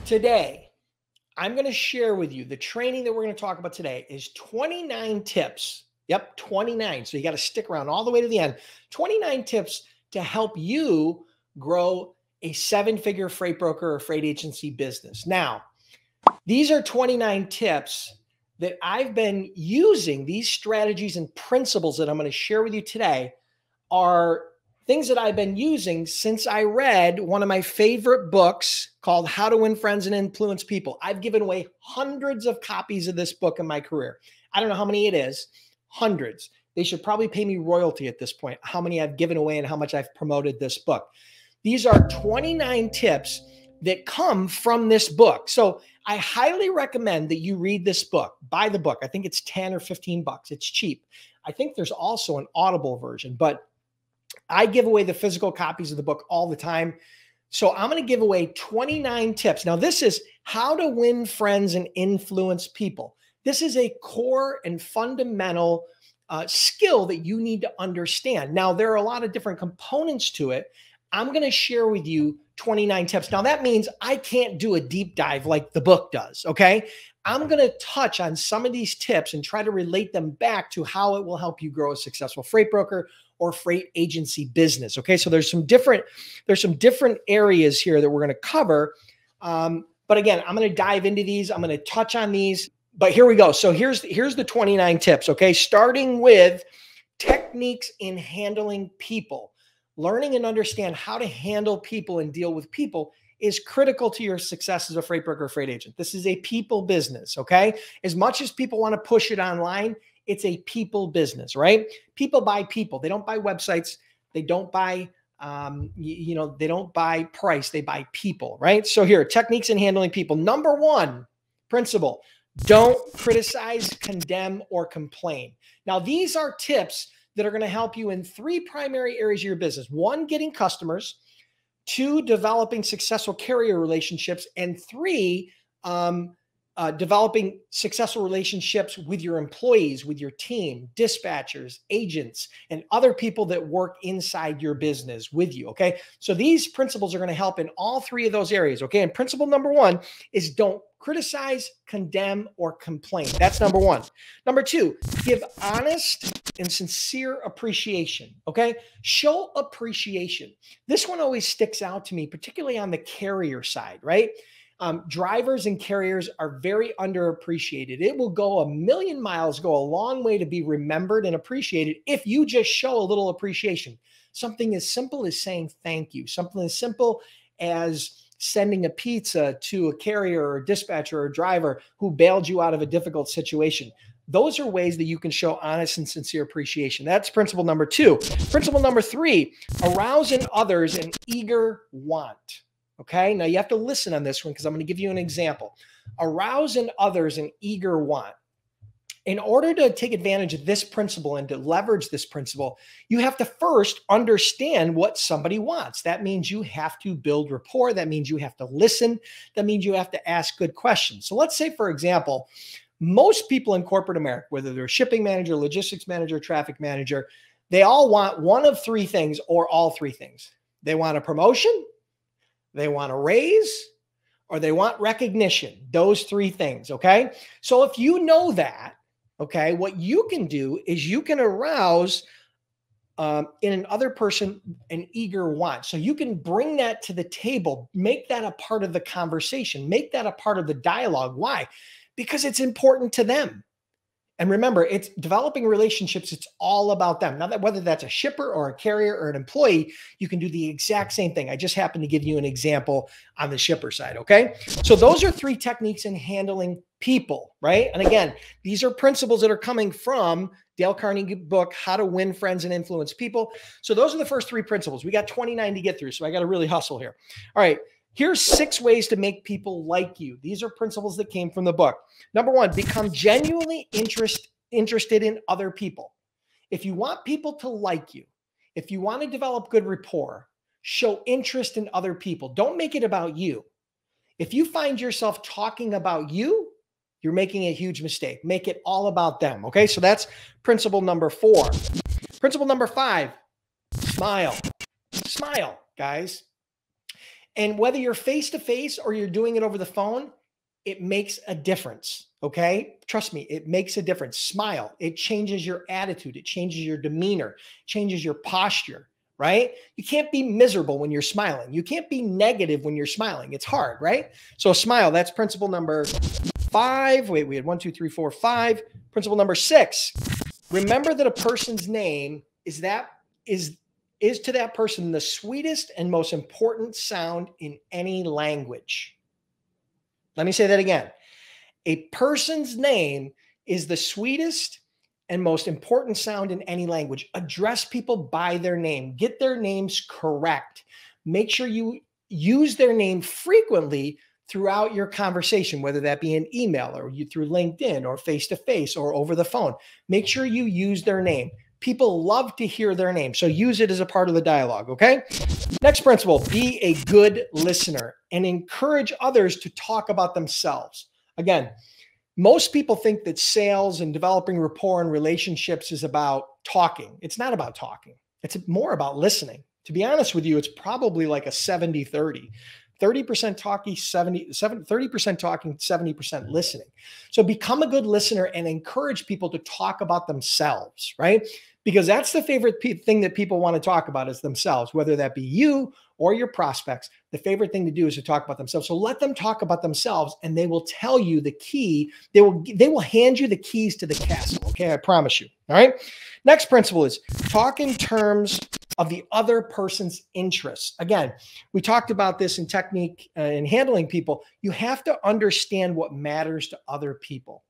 Today, I'm going to share with you the training that we're going to talk about today is 29 tips. Yep, 29. So you got to stick around all the way to the end. 29 tips to help you grow a seven-figure freight broker or freight agency business. Now, these are 29 tips that I've been using. These strategies and principles that I'm going to share with you today are things that I've been using since I read one of my favorite books called How to Win Friends and Influence People. I've given away hundreds of copies of this book in my career. I don't know how many it is, hundreds. They should probably pay me royalty at this point, how many I've given away and how much I've promoted this book. These are 29 tips that come from this book. So I highly recommend that you read this book, buy the book. I think it's 10 or 15 bucks. It's cheap. I think there's also an Audible version, but I give away the physical copies of the book all the time. So I'm going to give away 29 tips. Now, this is how to win friends and influence people. This is a core and fundamental skill that you need to understand. Now, there are a lot of different components to it. I'm going to share with you 29 tips. Now, that means I can't do a deep dive like the book does, okay? I'm going to touch on some of these tips and try to relate them back to how it will help you grow a successful freight broker or freight agency business. Okay, so there's some different areas here that we're going to cover. But again, I'm going to dive into these. I'm going to touch on these. But here we go. So here's the 29 tips. Okay, starting with techniques in handling people. Learning and understand how to handle people and deal with people is critical to your success as a freight broker or freight agent. This is a people business. Okay, as much as people want to push it online, it's a people business, right? People buy people. They don't buy websites. They don't buy, they don't buy price. They buy people, right? So here, techniques in handling people. Number one principle, don't criticize, condemn, or complain. Now, these are tips that are going to help you in three primary areas of your business. One, getting customers. Two, developing successful carrier relationships. And three, developing successful relationships with your employees, with your team, dispatchers, agents, and other people that work inside your business with you, okay? So these principles are going to help in all three of those areas, okay? And principle number one is don't criticize, condemn, or complain. That's number one. Number two, give honest and sincere appreciation, okay? Show appreciation. This one always sticks out to me, particularly on the carrier side, right? Drivers and carriers are very underappreciated. It will go a million miles, go a long way to be remembered and appreciated if you just show a little appreciation. Something as simple as saying thank you. Something as simple as sending a pizza to a carrier or a dispatcher or a driver who bailed you out of a difficult situation. Those are ways that you can show honest and sincere appreciation. That's principle number two. Principle number three, arouse in others an eager want. Okay, now you have to listen on this one because I'm going to give you an example. Arouse in others an eager want. In order to take advantage of this principle and to leverage this principle, you have to first understand what somebody wants. That means you have to build rapport. That means you have to listen. That means you have to ask good questions. So let's say, for example, most people in corporate America, whether they're a shipping manager, logistics manager, traffic manager, they all want one of three things or all three things. They want a promotion, they want a raise, or they want recognition. Those three things, okay? So if you know that, okay, what you can do is you can arouse in another person an eager want. So you can bring that to the table, make that a part of the conversation, make that a part of the dialogue. Why? Because it's important to them. And remember, it's developing relationships. It's all about them. Now, that whether that's a shipper or a carrier or an employee, you can do the exact same thing. I just happened to give you an example on the shipper side. Okay. So those are three techniques in handling people, right? And again, these are principles that are coming from Dale Carnegie book, How to Win Friends and Influence People. So those are the first three principles. We got 29 to get through. So I got to really hustle here. All right. Here's 6 ways to make people like you. These are principles that came from the book. Number one, become genuinely interested in other people. If you want people to like you, if you want to develop good rapport, show interest in other people. Don't make it about you. If you find yourself talking about you, you're making a huge mistake. Make it all about them. Okay, so that's principle number 4. Principle number 5, smile. Smile, guys. And whether you're face to face or you're doing it over the phone, it makes a difference. Okay. Trust me, it makes a difference. Smile. It changes your attitude. It changes your demeanor, changes your posture, right? You can't be miserable when you're smiling. You can't be negative when you're smiling. It's hard, right? So smile. That's principle number 5. Wait, we had 1, 2, 3, 4, 5. Principle number 6. Remember that a person's name is to that person the sweetest and most important sound in any language. Let me say that again. A person's name is the sweetest and most important sound in any language. Address people by their name. Get their names correct. Make sure you use their name frequently throughout your conversation, whether that be an email or you through LinkedIn or face-to-face or over the phone. Make sure you use their name. People love to hear their name, so use it as a part of the dialogue, okay? Next principle, be a good listener and encourage others to talk about themselves. Again, most people think that sales and developing rapport and relationships is about talking. It's not about talking. It's more about listening. To be honest with you, it's probably like a 70-30. 30% talking, 30% talking, 70% listening. So become a good listener and encourage people to talk about themselves, right? Because that's the favorite thing that people want to talk about is themselves, whether that be you or your prospects. The favorite thing to do is to talk about themselves. So let them talk about themselves and they will tell you the key. They will hand you the keys to the castle. Okay. I promise you. All right. Next principle is talk in terms of the other person's interests. Again, we talked about this in technique in handling people. You have to understand what matters to other people.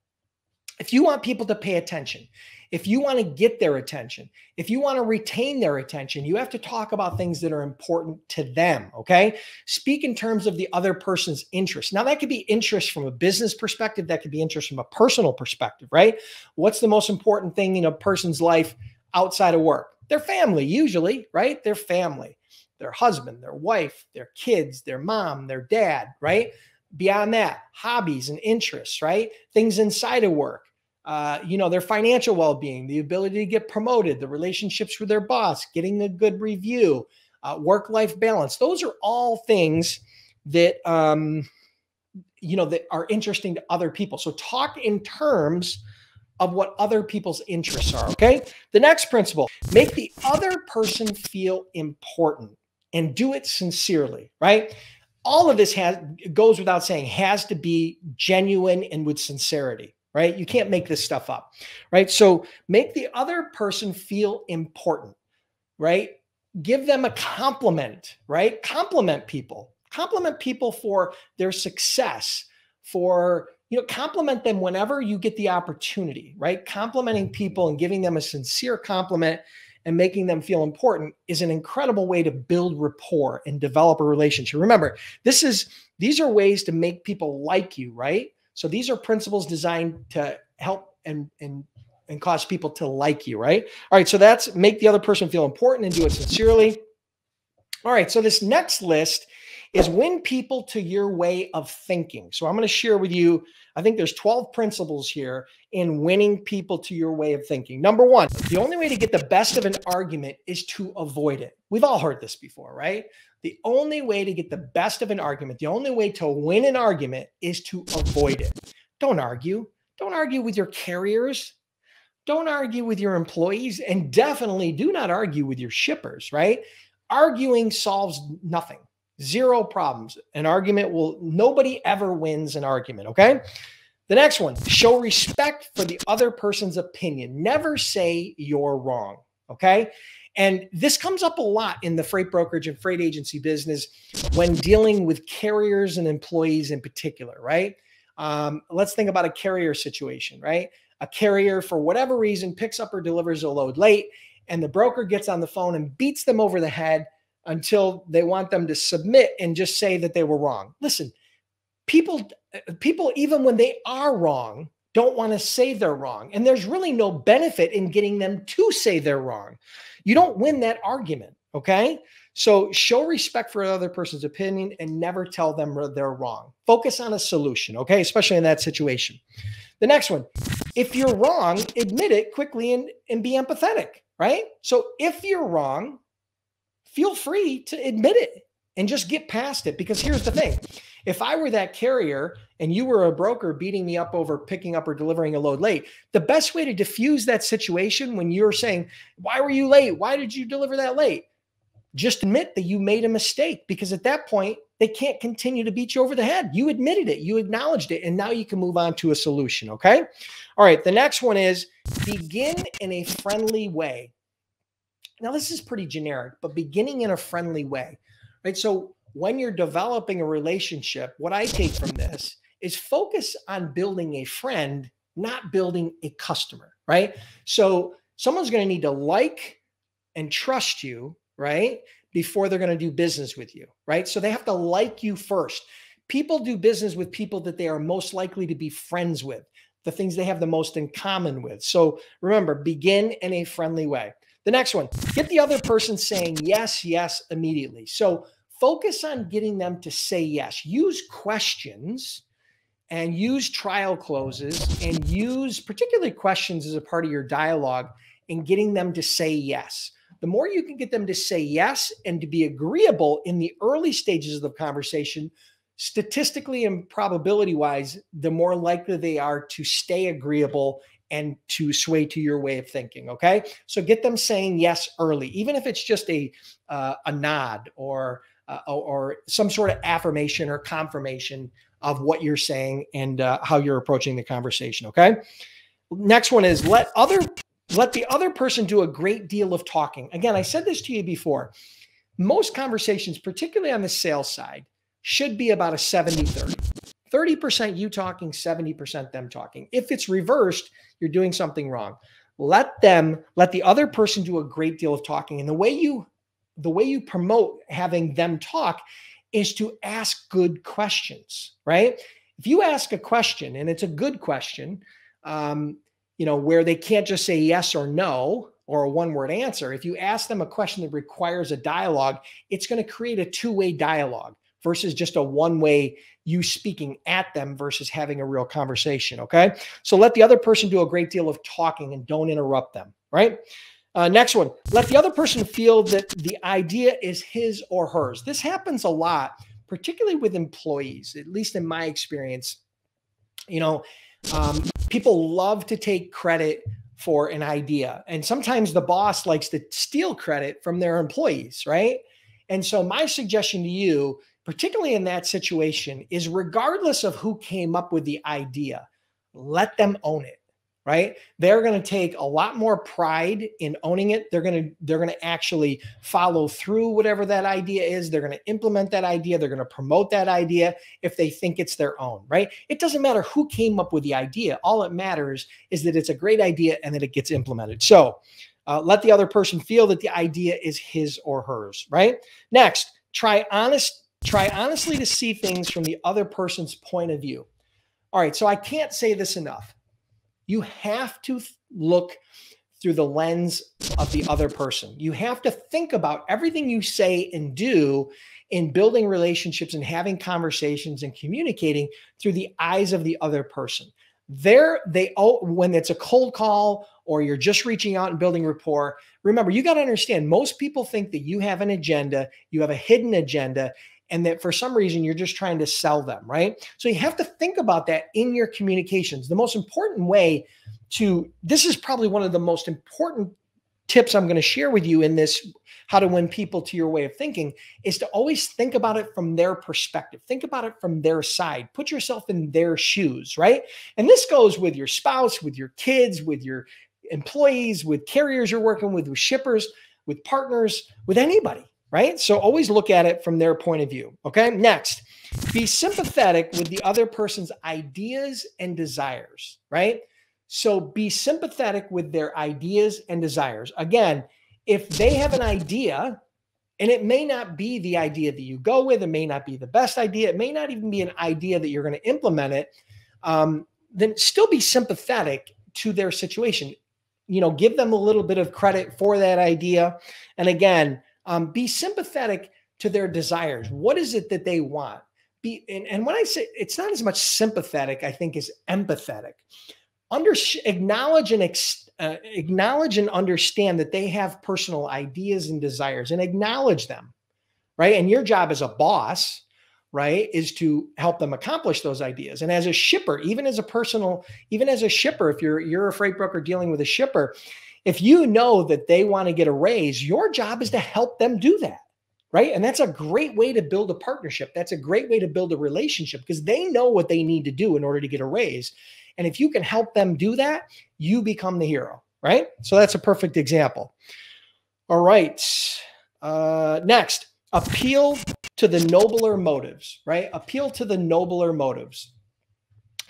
If you want people to pay attention, if you want to get their attention, if you want to retain their attention, you have to talk about things that are important to them, okay? Speak in terms of the other person's interest. Now, that could be interest from a business perspective. That could be interest from a personal perspective, right? What's the most important thing in a person's life outside of work? Their family, usually, right? Their family, their husband, their wife, their kids, their mom, their dad, right? Beyond that, hobbies and interests, right? Things inside of work. Their financial well-being, the ability to get promoted, the relationships with their boss, getting a good review, work-life balance. Those are all things that, that are interesting to other people. So talk in terms of what other people's interests are, okay? The next principle, make the other person feel important and do it sincerely, right? All of this goes without saying, has to be genuine and with sincerity. Right? You can't make this stuff up, right? So make the other person feel important, right? Give them a compliment, right? Compliment people for their success, compliment them whenever you get the opportunity, right? Complimenting people and giving them a sincere compliment and making them feel important is an incredible way to build rapport and develop a relationship. Remember, these are ways to make people like you, right? So these are principles designed to help and cause people to like you, right? All right, so that's make the other person feel important and do it sincerely. All right, so this next list is win people to your way of thinking. So I'm going to share with you, I think there's 12 principles here in winning people to your way of thinking. Number 1, the only way to get the best of an argument is to avoid it. We've all heard this before, right? The only way to get the best of an argument, the only way to win an argument is to avoid it. Don't argue. Don't argue with your carriers. Don't argue with your employees, and definitely do not argue with your shippers, right? Arguing solves nothing. 0 problems. Nobody ever wins an argument, okay? The next one, show respect for the other person's opinion. Never say you're wrong, okay? And this comes up a lot in the freight brokerage and freight agency business when dealing with carriers and employees in particular, right? Let's think about a carrier situation, right? A carrier, for whatever reason, picks up or delivers a load late, and the broker gets on the phone and beats them over the head until they want them to submit and just say that they were wrong. Listen, people, even when they are wrong, don't want to say they're wrong. And there's really no benefit in getting them to say they're wrong. You don't win that argument, okay? So show respect for another person's opinion and never tell them they're wrong. Focus on a solution, okay? Especially in that situation. The next one, if you're wrong, admit it quickly and be empathetic, right? So if you're wrong, feel free to admit it and just get past it. Because here's the thing. If I were that carrier and you were a broker beating me up over picking up or delivering a load late, the best way to diffuse that situation when you're saying, why were you late? Why did you deliver that late? Just admit that you made a mistake, because at that point, they can't continue to beat you over the head. You admitted it, you acknowledged it, and now you can move on to a solution, okay? All right, the next one is begin in a friendly way. Now, this is pretty generic, but beginning in a friendly way, right? So when you're developing a relationship, what I take from this is focus on building a friend, not building a customer, right? So someone's going to need to like and trust you, right, before they're going to do business with you, right? So they have to like you first. People do business with people that they are most likely to be friends with, the things they have the most in common with. So remember, begin in a friendly way. The next one, get the other person saying yes, yes, immediately. So focus on getting them to say yes. Use questions and use trial closes and use particularly questions as a part of your dialogue in getting them to say yes. The more you can get them to say yes and to be agreeable in the early stages of the conversation, statistically and probability wise, the more likely they are to stay agreeable and to sway to your way of thinking. Okay. So get them saying yes early, even if it's just a nod or some sort of affirmation or confirmation of what you're saying and how you're approaching the conversation. Okay. Next one is let the other person do a great deal of talking. Again, I said this to you before. Most conversations, particularly on the sales side, should be about a 70-30. 30% you talking, 70% them talking. If it's reversed, you're doing something wrong. Let the other person do a great deal of talking. And the way you promote having them talk is to ask good questions, right? If you ask a question and it's a good question, where they can't just say yes or no or a one-word answer. If you ask them a question that requires a dialogue, it's going to create a two-way dialogue versus just a one-way you speaking at them versus having a real conversation, okay? So let the other person do a great deal of talking and don't interrupt them, right? Next one, let the other person feel that the idea is his or hers. This happens a lot, particularly with employees, at least in my experience. People love to take credit for an idea. And sometimes the boss likes to steal credit from their employees, right? And so my suggestion to you, particularly in that situation, is regardless of who came up with the idea, let them own it, right? They're going to take a lot more pride in owning it. They're going to actually follow through whatever that idea is. They're going to implement that idea. They're going to promote that idea if they think it's their own, right? It doesn't matter who came up with the idea. All it matters is that it's a great idea and that it gets implemented. So let the other person feel that the idea is his or hers, right? Next, try honestly to see things from the other person's point of view. All right, so I can't say this enough. You have to look through the lens of the other person. You have to think about everything you say and do in building relationships and having conversations and communicating through the eyes of the other person. When it's a cold call or you're just reaching out and building rapport, remember, you got to understand, most people think that you have an agenda, you have a hidden agenda, and that for some reason you're just trying to sell them, right? So you have to think about that in your communications. The most important way this is probably one of the most important tips I'm going to share with you in this, how to win people to your way of thinking, is to always think about it from their perspective. Think about it from their side. Put yourself in their shoes, right? And this goes with your spouse, with your kids, with your employees, with carriers you're working with shippers, with partners, with anybody. Right? So always look at it from their point of view. Okay. Next, be sympathetic with the other person's ideas and desires. Right? So be sympathetic with their ideas and desires. Again, if they have an idea, and it may not be the idea that you go with, it may not be the best idea, it may not even be an idea that you're going to implement it, then still be sympathetic to their situation. Give them a little bit of credit for that idea. And again, be sympathetic to their desires. What is it that they want? And when I say it's not as much sympathetic, I think, is empathetic. Acknowledge and understand that they have personal ideas and desires, and acknowledge them, right? And your job as a boss, right, is to help them accomplish those ideas. And as a shipper, even as a shipper, if you're a freight broker dealing with a shipper, if you know that they want to get a raise, your job is to help them do that. Right. And that's a great way to build a partnership. That's a great way to build a relationship because they know what they need to do in order to get a raise. And if you can help them do that, you become the hero. Right. So that's a perfect example. All right. Next, appeal to the nobler motives. Right. Appeal to the nobler motives.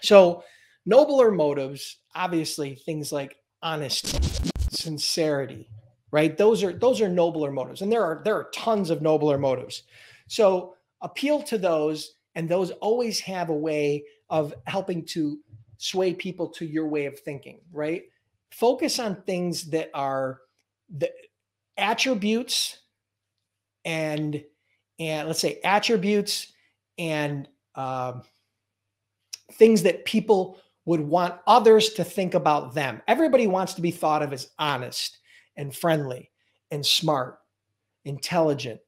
So nobler motives, obviously, things like honesty, sincerity, right? Those are nobler motives. And there are tons of nobler motives. So appeal to those, and those always have a way of helping to sway people to your way of thinking, right? Focus on things that are the attributes and let's say attributes and things that people would want others to think about them. Everybody wants to be thought of as honest and friendly and smart, intelligent,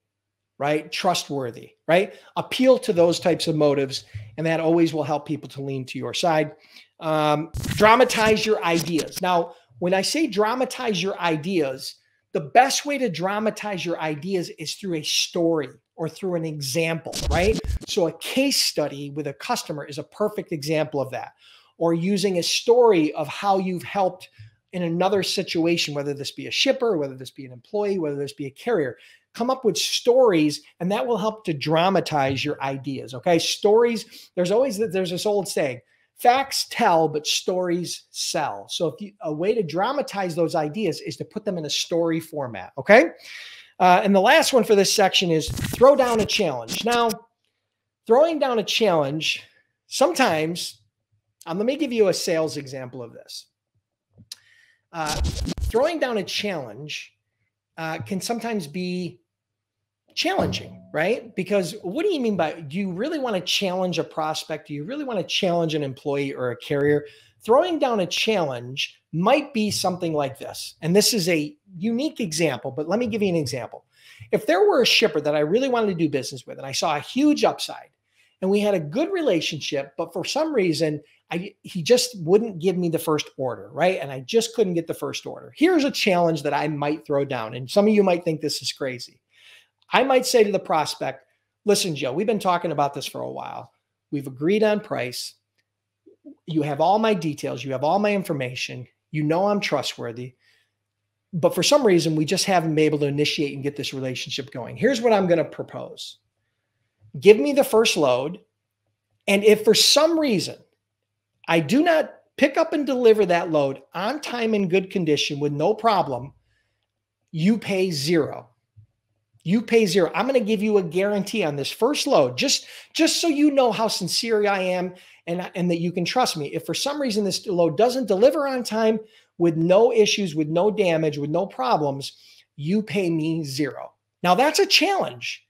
right? Trustworthy, right? Appeal to those types of motives, and that always will help people to lean to your side. Dramatize your ideas. Now, when I say dramatize your ideas, the best way to dramatize your ideas is through a story or through an example, right? So a case study with a customer is a perfect example of that. Or using a story of how you've helped in another situation, whether this be a shipper, whether this be an employee, whether this be a carrier. Come up with stories, and that will help to dramatize your ideas, okay? Stories, there's this old saying, facts tell, but stories sell. So a way to dramatize those ideas is to put them in a story format, okay? And the last one for this section is throw down a challenge. Now, throwing down a challenge, sometimes, let me give you a sales example of this. Throwing down a challenge can sometimes be challenging, right? Because what do you mean by, do you really want to challenge a prospect? Do you really want to challenge an employee or a carrier? Throwing down a challenge might be something like this. And this is a unique example, but let me give you an example. If there were a shipper that I really wanted to do business with, and I saw a huge upside, and we had a good relationship, but for some reason, he just wouldn't give me the first order, right? And I just couldn't get the first order. Here's a challenge that I might throw down. And some of you might think this is crazy. I might say to the prospect, listen, Joe, we've been talking about this for a while. We've agreed on price. You have all my details. You have all my information. You know I'm trustworthy. But for some reason, we just haven't been able to initiate and get this relationship going. Here's what I'm going to propose. Give me the first load. And if for some reason I do not pick up and deliver that load on time in good condition with no problem, you pay zero. You pay zero. I'm going to give you a guarantee on this first load, just so you know how sincere I am and that you can trust me. If for some reason this load doesn't deliver on time with no issues, with no damage, with no problems, you pay me zero. Now that's a challenge.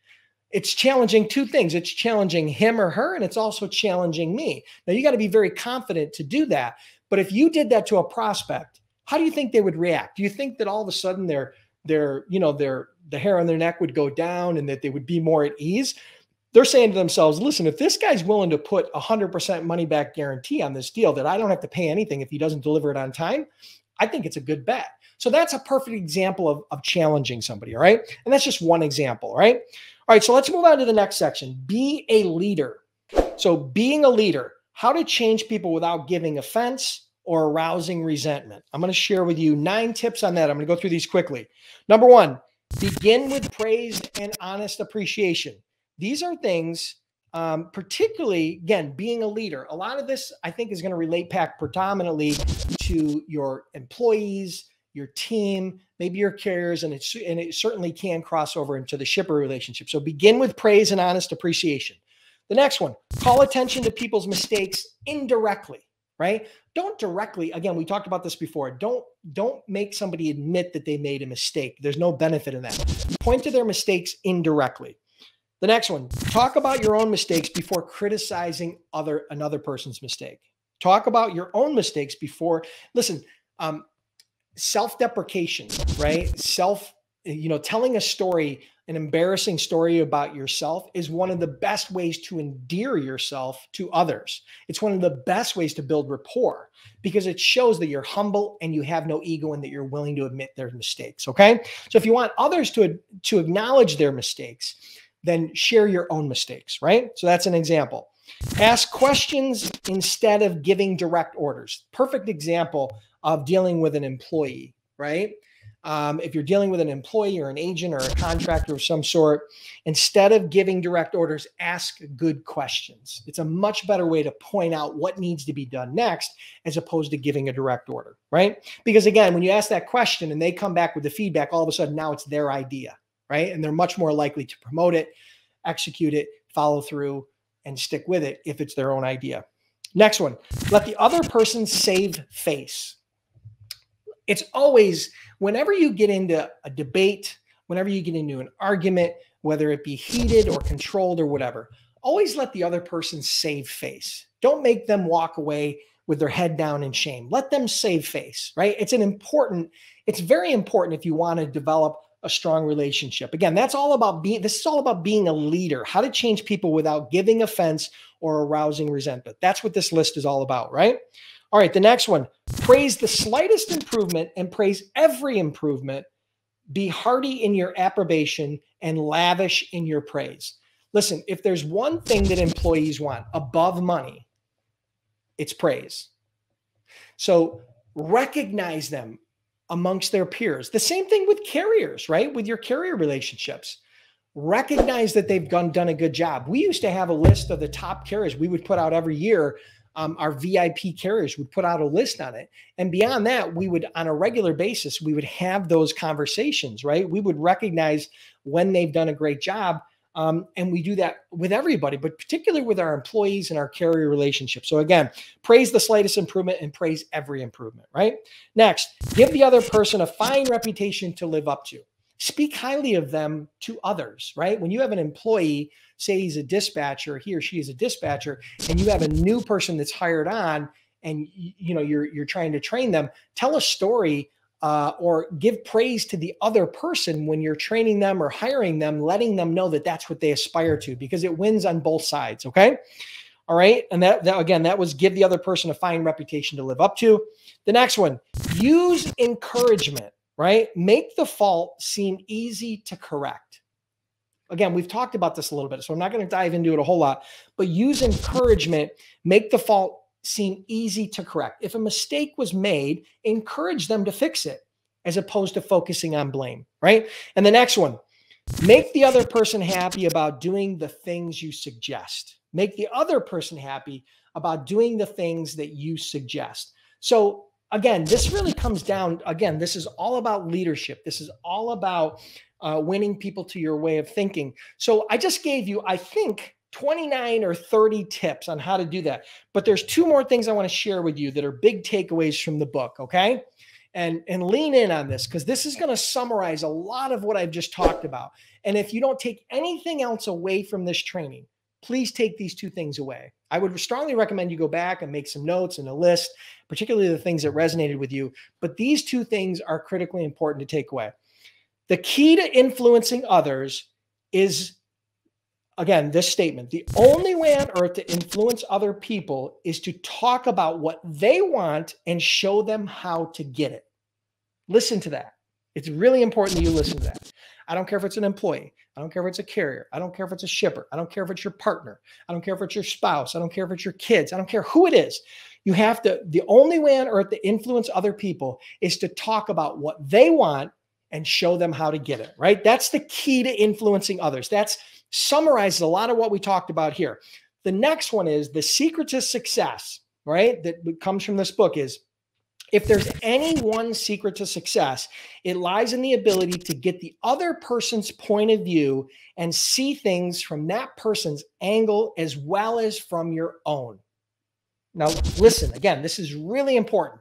It's challenging two things. It's challenging him or her, and it's also challenging me. Now you got to be very confident to do that. But if you did that to a prospect, how do you think they would react? Do you think that all of a sudden the hair on their neck would go down and that they would be more at ease? They're saying to themselves, listen, if this guy's willing to put 100% money back guarantee on this deal that I don't have to pay anything if he doesn't deliver it on time, I think it's a good bet. So that's a perfect example of challenging somebody, all right? And that's just one example, all right? All right, so let's move on to the next section. Be a leader. So being a leader, how to change people without giving offense or arousing resentment. I'm going to share with you 9 tips on that. I'm going to go through these quickly. Number 1, begin with praise and honest appreciation. These are things, particularly, again, being a leader. A lot of this, I think, is going to relate back predominantly to your employees, your team, maybe your carriers, and it certainly can cross over into the shipper relationship. So begin with praise and honest appreciation. The next one, call attention to people's mistakes indirectly, right? Don't directly, again, we talked about this before. Don't make somebody admit that they made a mistake. There's no benefit in that. Point to their mistakes indirectly. The next one, talk about your own mistakes before criticizing another person's mistake. Talk about your own mistakes before, listen, self-deprecation, right? Telling a story an embarrassing story about yourself is one of the best ways to endear yourself to others. It's one of the best ways to build rapport because it shows that you're humble and you have no ego and that you're willing to admit their mistakes. Okay. So if you want others to acknowledge their mistakes, then share your own mistakes, right? So that's an example. Ask questions instead of giving direct orders. Perfect example of dealing with an employee, right? If you're dealing with an employee or an agent or a contractor of some sort, instead of giving direct orders, ask good questions. It's a much better way to point out what needs to be done next as opposed to giving a direct order, right? Because again, when you ask that question and they come back with the feedback, all of a sudden now it's their idea, right? And they're much more likely to promote it, execute it, follow through, and stick with it if it's their own idea. Next one, let the other person save face. It's always, whenever you get into a debate, whenever you get into an argument, whether it be heated or controlled or whatever, always let the other person save face. Don't make them walk away with their head down in shame. Let them save face, right? It's very important if you want to develop a strong relationship. Again, this is all about being a leader, how to change people without giving offense or arousing resentment. That's what this list is all about, right? All right, the next one, praise the slightest improvement and praise every improvement. Be hearty in your approbation and lavish in your praise. Listen, if there's one thing that employees want above money, it's praise. So recognize them amongst their peers. The same thing with carriers, right? With your carrier relationships. Recognize that they've done a good job. We used to have a list of the top carriers we would put out every year. Our VIP carriers would put out a list on it. And beyond that, we would, on a regular basis, we would have those conversations, right? We would recognize when they've done a great job. And we do that with everybody, but particularly with our employees and our carrier relationships. So again, praise the slightest improvement and praise every improvement, right? Next, give the other person a fine reputation to live up to. Speak highly of them to others, right? When you have an employee, say he's a dispatcher, he or she is a dispatcher, and you have a new person that's hired on and you're trying to train them, tell a story or give praise to the other person when you're training them or hiring them, letting them know that that's what they aspire to, because it wins on both sides. Okay. All right. And that was give the other person a fine reputation to live up to. The next one, use encouragement, right? Make the fault seem easy to correct. Again, we've talked about this a little bit, so I'm not going to dive into it a whole lot, but use encouragement, make the fault seem easy to correct. If a mistake was made, encourage them to fix it as opposed to focusing on blame, right? And the next one, make the other person happy about doing the things you suggest. Make the other person happy about doing the things that you suggest. So again, this really comes down, again, this is all about leadership. This is all about winning people to your way of thinking. So I just gave you, I think, 29 or 30 tips on how to do that. But there's two more things I want to share with you that are big takeaways from the book, okay? And lean in on this, because this is going to summarize a lot of what I've just talked about. And if you don't take anything else away from this training, please take these two things away. I would strongly recommend you go back and make some notes and a list, particularly the things that resonated with you. But these two things are critically important to take away. The key to influencing others is, again, this statement: the only way on earth to influence other people is to talk about what they want and show them how to get it. Listen to that. It's really important that you listen to that. I don't care if it's an employee. I don't care if it's a carrier. I don't care if it's a shipper. I don't care if it's your partner. I don't care if it's your spouse. I don't care if it's your kids. I don't care who it is. You have to, the only way on earth to influence other people is to talk about what they want and show them how to get it, right? That's the key to influencing others. That's summarizes a lot of what we talked about here. The next one is the secret to success, right? That comes from this book is, if there's any one secret to success, it lies in the ability to get the other person's point of view and see things from that person's angle as well as from your own. Now, listen, again, this is really important.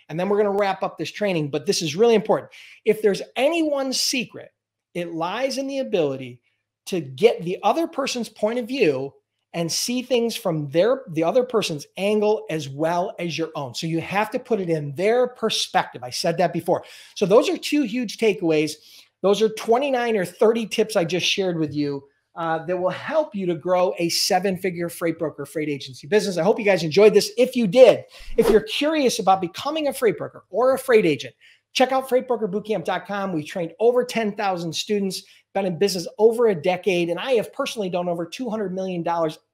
And then we're going to wrap up this training, but this is really important. If there's any one secret, it lies in the ability to get the other person's point of view and see things from the other person's angle as well as your own. So you have to put it in their perspective. I said that before. So those are two huge takeaways. Those are 29 or 30 tips I just shared with you that will help you to grow a 7-figure freight broker, freight agency business. I hope you guys enjoyed this. If you did, if you're curious about becoming a freight broker or a freight agent, check out freightbrokerbootcamp.com. We've trained over 10,000 students, been in business over a decade, and I have personally done over $200 million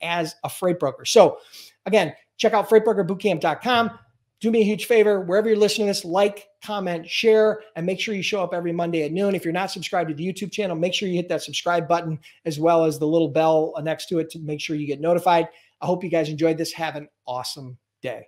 as a freight broker. So again, check out freightbrokerbootcamp.com. Do me a huge favor, wherever you're listening to this, like, comment, share, and make sure you show up every Monday at noon. If you're not subscribed to the YouTube channel, make sure you hit that subscribe button as well as the little bell next to it to make sure you get notified. I hope you guys enjoyed this. Have an awesome day.